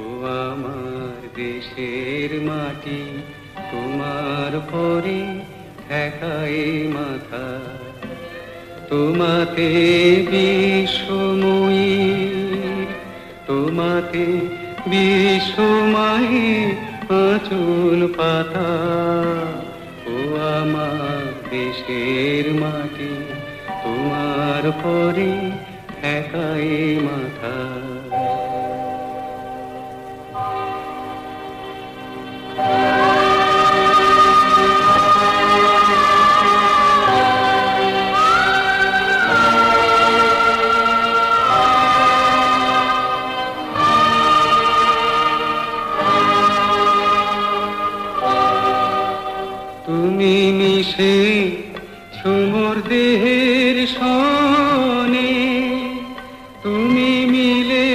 ও আমার দেশের মাটি, তোমার পরে ঠেকাই মাথা। তোমাতে বিশ্বময়ী, তোমাতে বিশ্বময়ী আঁচল পাতা। ও আমার দেশের মাটি, তোমার পরে ঠেকাই মাথা। তুমি মিশে ছোমর দেহের সনে, তুমি মিলে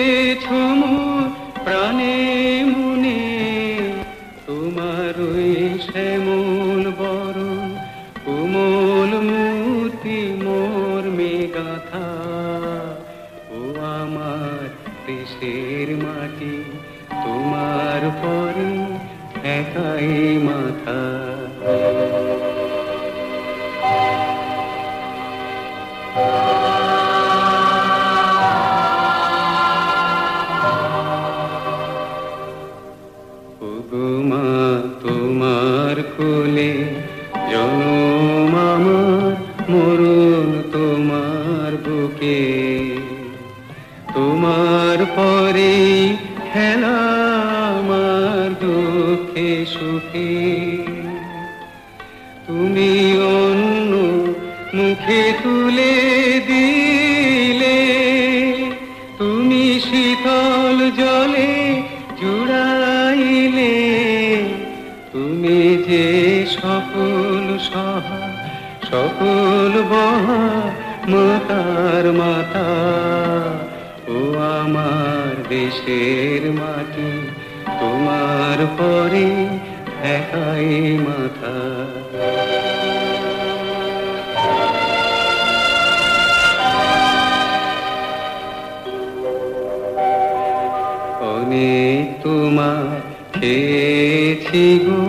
ছোমর প্রাণে মনে। তোমার ওই শ্যামল বরণ কোমল মূর্তি মোর মেগাথা। ও আমার দেশের মাটি, তোমার পরে একাই মাথা। ওগো তোমার কোলে জনম আমার, মরণ তোমার বুকে। তোমার পরে খেলা আমার দুঃখে সুখে। তুমি অন্য মুখে তুলে দিলে, তুমি শীতল জলে জুড়াইলে। তুমি যে সকল সহা সকল বহা মাতার মাতা। ও আমার দেশের মাটি, তোমার পরে একাই মাথা। অনেক তোমার খেয়েছি গো,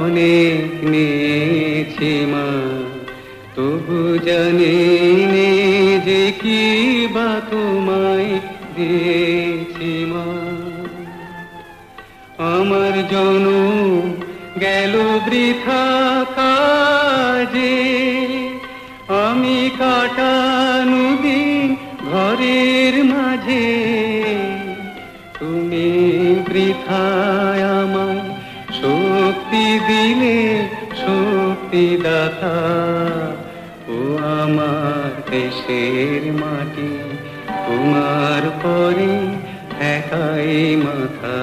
অনেক নিয়েছি মা। তবু জানি নে যে কি বা তোমায় দিয়েছি মা। আমার জনম গেল বৃথা কাজে, আমি কাটানো দিন ঘরের মাঝে। তুমি বৃথায় আমায় শক্তি দিলে শক্তিদাতা। ও আমার দেশের মাটি, তোমার পরে একাই মাথা।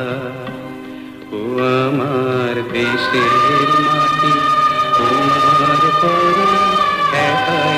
ও আমার দেশের মাটি, তোমার পরে একাই